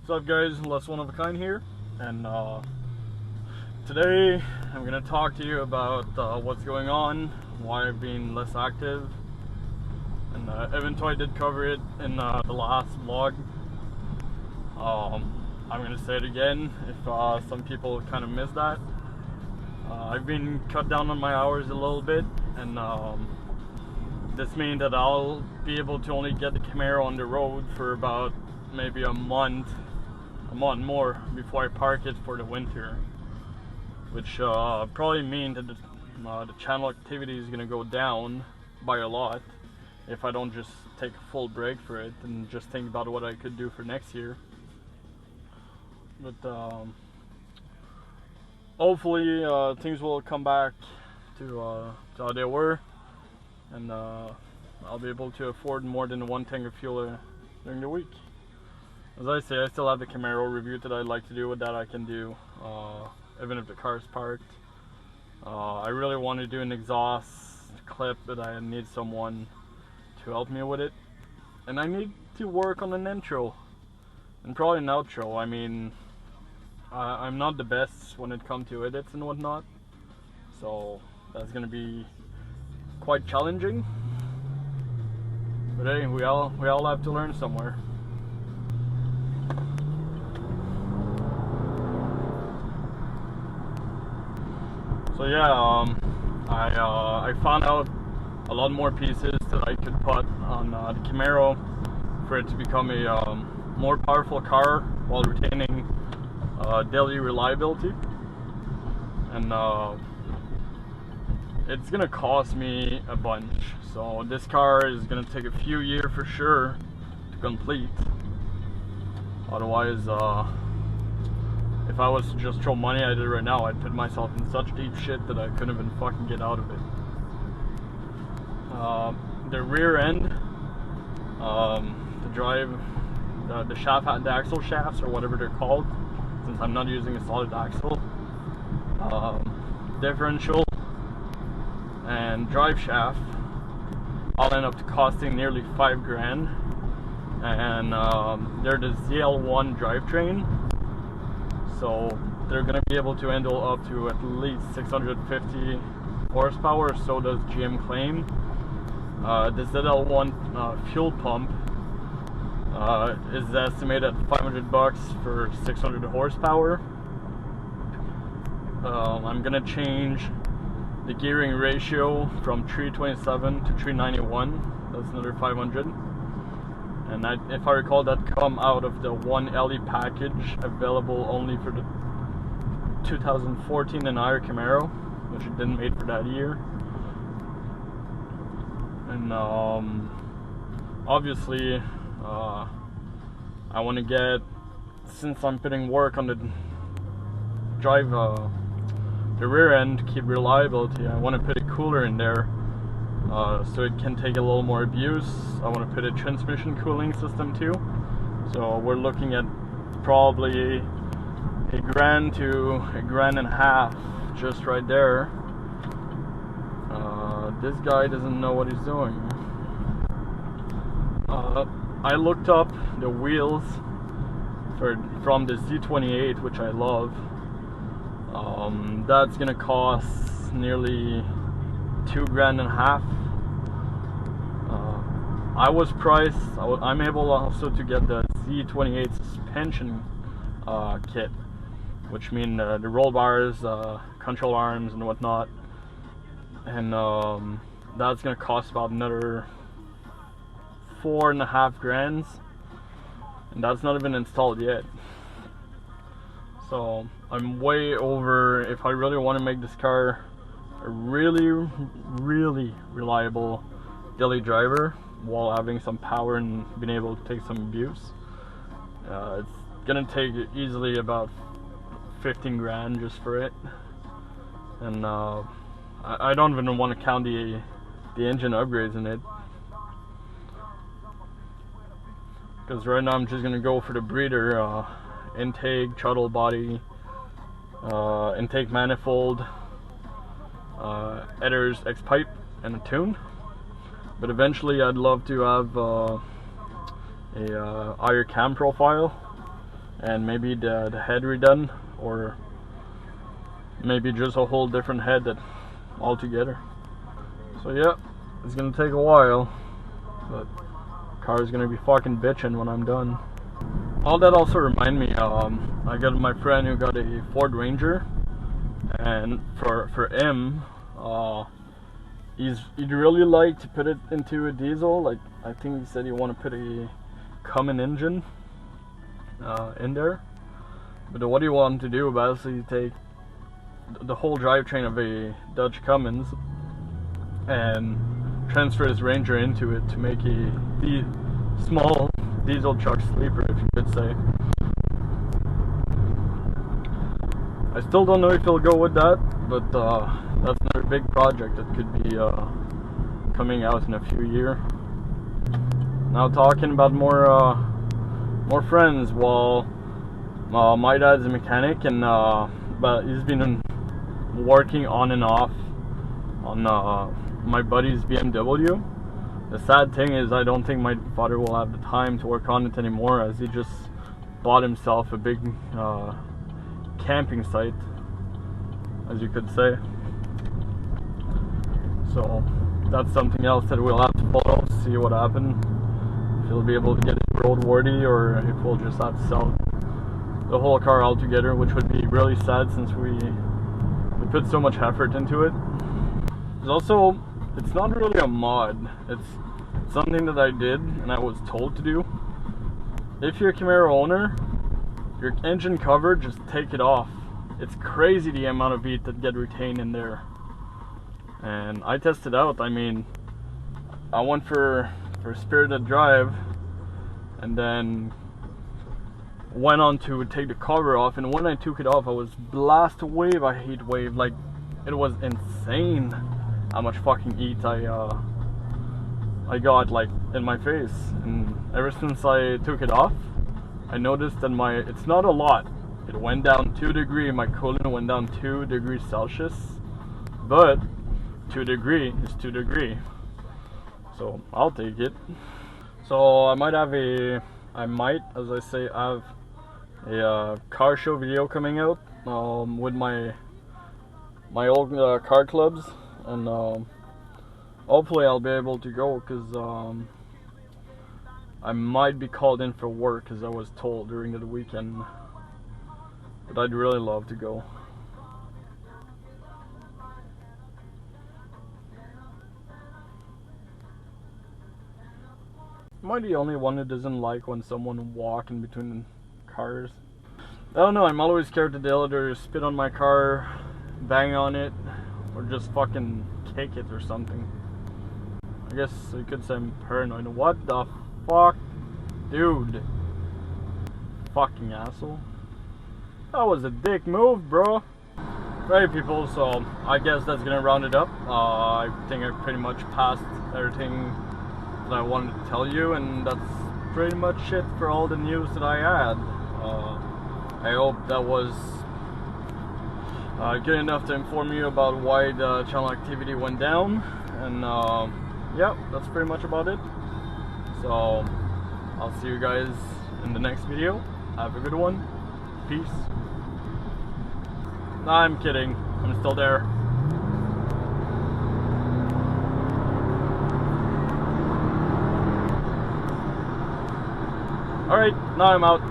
What's up guys, Less One of a Kind here, and today I'm gonna talk to you about what's going on, why I've been less active, and even though I did cover it in the last vlog, I'm gonna say it again if some people kind of missed that. I've been cut down on my hours a little bit, and this means that I'll be able to only get the Camaro on the road for about maybe a month more before I park it for the winter, which probably means that the channel activity is gonna go down by a lot if I don't just take a full break for it and just think about what I could do for next year. But hopefully things will come back to how they were, and I'll be able to afford more than one tank of fuel during the week. As I say, I still have the Camaro review that I'd like to do with that. I can do even if the car is parked. I really want to do an exhaust clip, but I need someone to help me with it, and I need to work on an intro and probably an outro. I mean, I'm not the best when it comes to edits and whatnot, so that's gonna be quite challenging, but hey, we all have to learn somewhere. So yeah, I found out a lot more pieces that I could put on the Camaro for it to become a more powerful car while retaining daily reliability, and it's gonna cost me a bunch. So this car is gonna take a few years for sure to complete. Otherwise, if I was to just throw money at it right now, I'd put myself in such deep shit that I couldn't even fucking get out of it. The rear end, the shaft, the axle shafts, or whatever they're called, since I'm not using a solid axle, differential, and drive shaft all end up costing nearly $5,000, and they're the ZL1 drivetrain. So they're going to be able to handle up to at least 650 horsepower, so does GM claim. The ZL1 fuel pump is estimated at $500 for 600 horsepower. I'm going to change the gearing ratio from 327 to 391. That's another 500. And if I recall, that come out of the 1LE package available only for the 2014 and higher Camaro, which it didn't made for that year. And obviously, I want to get, since I'm putting work on the the rear end to keep reliability, I want to put a cooler in there. So it can take a little more abuse. I want to put a transmission cooling system too. So we're looking at probably $1,000 to $1,500 just right there. This guy doesn't know what he's doing. I looked up the wheels from the Z28, which I love. That's gonna cost nearly $2,500. I was priced. I'm able also to get the Z28 suspension kit, which mean the roll bars, control arms, and whatnot. And that's gonna cost about another $4,500, and that's not even installed yet. So I'm way over. If I really want to make this car a really reliable daily driver while having some power and being able to take some abuse, it's gonna take easily about $15,000 just for it. And I don't even want to count the engine upgrades in it, because right now I'm just gonna go for the breather, intake, throttle body, intake manifold, headers, X-pipe, and a tune. But eventually I'd love to have a higher cam profile, and maybe the head redone, or maybe just a whole different head that altogether. So yeah, it's gonna take a while, but car's gonna be fucking bitching when I'm done. All that also remind me, I got my friend who got a Ford Ranger, and for him, he'd really like to put it into a diesel. Like, I think he said he want to put a Cummins engine in there. But what he wanted to do, basically, take the whole drivetrain of a Dodge Cummins and transfer his Ranger into it to make a small diesel truck sleeper, if you could say. I still don't know if he'll go with that, but that's another big project that could be coming out in a few years. Now, talking about more friends. Well, my dad's a mechanic, and but he's been working on and off on my buddy's BMW. The sad thing is, I don't think my father will have the time to work on it anymore, as he just bought himself a big camping site, as you could say. So that's something else that we'll have to follow, see what happens. If he'll be able to get it roadworthy, or if we'll just have to sell the whole car altogether, which would be really sad since we put so much effort into it. There's also, it's not really a mod, it's something that I did and I was told to do. If you're a Camaro owner, your engine cover, just take it off. It's crazy the amount of heat that get retained in there. And I tested out. I mean, I went for Spirited Drive, and then went on to take the cover off, and when I took it off, I was blasted away by heat wave. Like, it was insane how much fucking heat I got, like, in my face. And ever since I took it off, I noticed that it's not a lot. It went down 2 degrees, my coolant went down 2 degrees Celsius, but 2 degrees is 2 degrees. So I'll take it. So I might, as I say, have a car show video coming out with my old car clubs, and hopefully I'll be able to go, because I might be called in for work, as I was told during the weekend, but I'd really love to go. Am I the only one who doesn't like when someone walk in between cars? I don't know, I'm always scared to either spit on my car, bang on it, or just fucking kick it or something. I guess you could say I'm paranoid. What the fuck? Dude. Fucking asshole. That was a dick move, bro. Right, people, so I guess that's gonna round it up. I think I pretty much passed everything that I wanted to tell you, and that's pretty much it for all the news that I had. I hope that was good enough to inform you about why the channel activity went down, and yeah, that's pretty much about it. So I'll see you guys in the next video. Have a good one. Peace. Nah, I'm kidding, I'm still there. Alright, now I'm out.